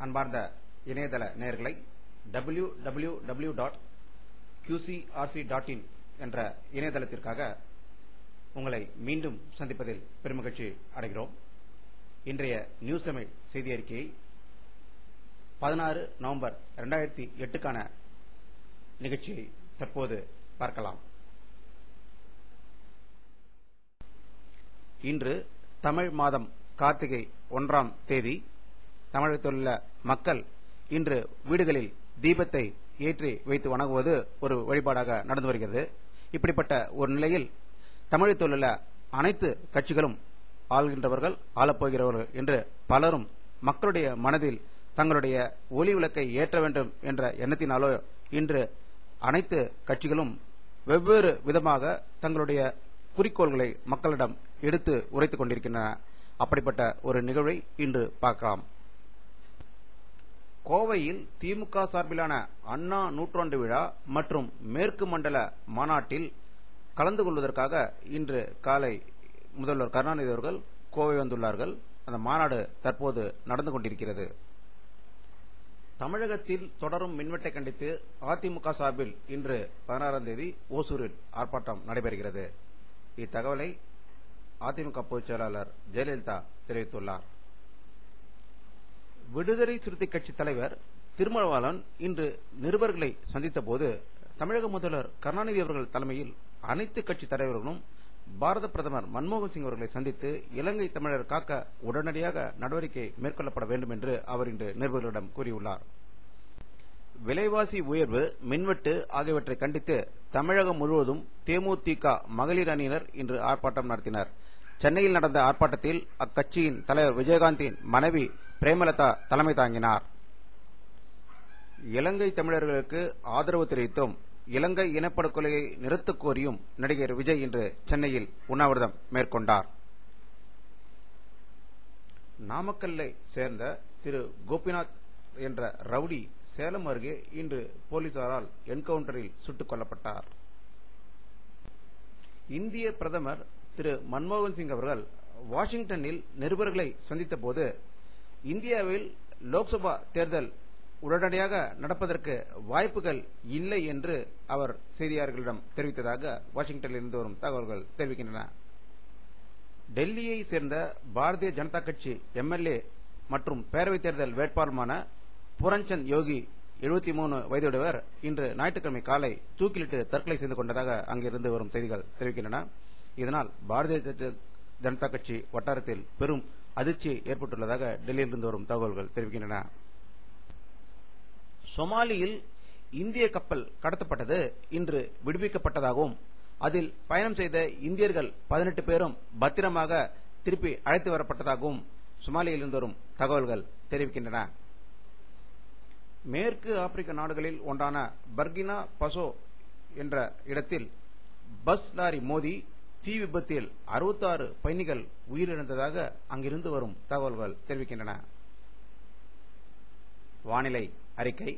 அன்பார்ந்த இணையதள நேயர்களை www.qcrc.in என்ற இணையதளத்திற்காக உங்களை மீண்டும் சந்திப்பதில் பெருமகிழ்ச்சி அடைகிறோம். இன்றைய நியூஸ் தமிழ் செய்தி அறிக்கையை 16 நவம்பர் 2008க்கான நிகழ்ச்சியை தற்போது பார்க்கலாம். இன்று தமிழ் மாதம் கார்த்திகை 1ஆம் தேதி. தமிழகத்தில் உள்ள மக்கள் இன்று வீடுகளில் தீபத்தை ஏற்றி வைத்து வணங்குவது ஒரு வழிபாடாக நடந்து வருகிறது. இப்படிப்பட்ட ஒரு நிலையில் தமிழகத்தில் உள்ள அனைத்து கட்சிகளும் ஆள்கின்றவர்கள், ஆளப்போகிறவர்கள் என்று பலரும் மக்களுடைய மனதில் தங்களுடைய ஒளி விளக்கை ஏற்ற வேண்டும் என்ற எண்ணத்தினாலோ இன்று அனைத்து கட்சிகளும் வெவ்வேறு விதமாக தங்களுடைய குறிக்கோள்களை மக்களிடம் எடுத்து உரைத்துக் கொண்டிருக்கின்றன. அப்படிப்பட்ட ஒரு நிகழ்வை இன்று பார்க்கலாம். கோவையில் திமுக சார்பிலான அண்ணா நூற்றாண்டு விழா மற்றும் மேற்கு மண்டல மாநாட்டில் கலந்து கொள்வதற்காக இன்று காலை முதல்வர் கருணாநிதி அவர்கள் கோவை வந்துள்ளார்கள். அந்த மாநாடு தற்போது நடந்து கொண்டிருக்கிறது. தமிழகத்தில் தொடரும் மின்வெட்டை கண்டித்து அதிமுக சார்பில் இன்று 16ஆம் தேதி ஓசூரில் ஆர்ப்பாட்டம் நடைபெறுகிறது. இத்தகவலை அதிமுக பொதுச் செயலாளர் ஜெயலலிதா தெரிவித்துள்ளார். விடுதலை சிறுத்தை கட்சி தலைவர் திருமாவளவன் இன்று நிருபர்களை சந்தித்த போது தமிழக முதல்வர் கருணாநிதி அவர்கள் தலைமையில் அனைத்து கட்சி தலைவர்களும் பாரத பிரதமர் மன்மோகன் சிங் அவர்களை சந்தித்து இலங்கை தமிழர் காக்க உடனடியாக நடவடிக்கை மேற்கொள்ளப்பட வேண்டும் என்று அவர் இன்று நிருபர்களிடம் கூறியுள்ளார். விலைவாசி உயர்வு, மின்வெட்டு ஆகியவற்றை கண்டித்து தமிழகம் முழுவதும் தேமுதிக மகளிர் அணியினர் இன்று ஆர்ப்பாட்டம் நடத்தினர். சென்னையில் நடந்த ஆர்ப்பாட்டத்தில் அக்கட்சியின் தலைவர் விஜயகாந்தின் மனைவி பிரேமலதா தலைமை தாங்கினார். இலங்கை தமிழர்களுக்கு ஆதரவு தெரிவித்தும் இலங்கை இனப்படுகொலையை நிறுத்தக் கோரியும் நடிகர் விஜய் இன்று சென்னையில் உண்ணாவிரதம் மேற்கொண்டார். நாமக்கல்லை சேர்ந்த திரு கோபிநாத் என்ற ரவுடி சேலம் அருகே இன்று போலீசாரால் என்கவுண்டரில் சுட்டுக் கொல்லப்பட்டார். இந்திய பிரதமர் திரு மன்மோகன் சிங் அவர்கள் வாஷிங்டனில் நிருபர்களை சந்தித்த போது இந்தியாவில் லோக்சபா தேர்தல் உடனடியாக நடப்பதற்கு வாய்ப்புகள் இல்லை என்று அவர் செய்தியாளர்களிடம் தெரிவித்ததாக வாஷிங்டனில் இருந்து வரும் தகவல்கள் தெரிவிக்கின்றன. டெல்லியை சேர்ந்த பாரதிய ஜனதா கட்சி எம்எல்ஏ மற்றும் பேரவைத் தேர்தல் வேட்பாளருமான புரன்சந்த் யோகி 73 வயதுடையவர் இன்று ஞாயிற்றுக்கிழமை காலை தூக்கிலிட்டு தற்கொலை செய்து கொண்டதாக அங்கிருந்து வரும் செய்திகள் தெரிவிக்கின்றன. இதனால் பாரதிய ஜனதா கட்சி வட்டாரத்தில் பெரும் அதிர்ச்சி ஏற்பட்டுள்ளதாக டெல்லியிலிருந்து வரும் தகவல்கள் தெரிவிக்கின்றன. சொமாலியில் இந்திய கப்பல் கடத்தப்பட்டது இன்று விடுவிக்கப்பட்டதாகவும் அதில் பயணம் செய்த இந்தியர்கள் 18 பேரும் பத்திரமாக திருப்பி அழைத்து வரப்பட்டதாகவும் சொமாலியிலிருந்து வரும் தகவல்கள் தெரிவிக்கின்றன. மேற்கு ஆப்பிரிக்க நாடுகளில் ஒன்றான பர்கினா பசோ என்ற இடத்தில் பஸ் லாரி மோதி தீ விபத்தில் 66 பயணிகள் உயிரிழந்ததாக அங்கிருந்து வரும் தகவல்கள் தெரிவிக்கின்றன. வானிலை அறிக்கை.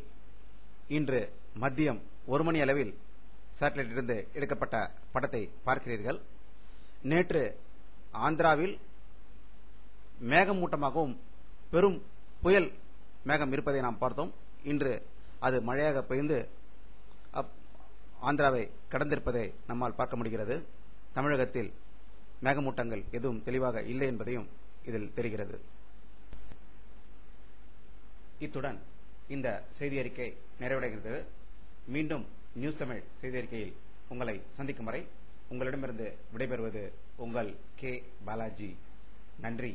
இன்று மதியம் 1 மணி அளவில் சேட்டலைட்டிலிருந்து எடுக்கப்பட்ட படத்தை பார்க்கிறீர்கள். நேற்று ஆந்திராவில் மேகமூட்டமாகவும் பெரும் புயல் மேகம் இருப்பதை நாம் பார்த்தோம். இன்று அது மழையாக பெய்து ஆந்திராவை கடந்திருப்பதை நம்மால் பார்க்க முடிகிறது. தமிழகத்தில் மேகமூட்டங்கள் எதுவும் தெளிவாக இல்லை என்பதையும் இதில் தெரிகிறது. இத்துடன் இந்த செய்தி அறிக்கை நிறைவடைகிறது. மீண்டும் நியூஸ் தமிழ் செய்தி அறிக்கையில் உங்களை சந்திக்கும் வரை உங்களிடமிருந்து விடைபெறுவது உங்கள் கே பாலாஜி. நன்றி.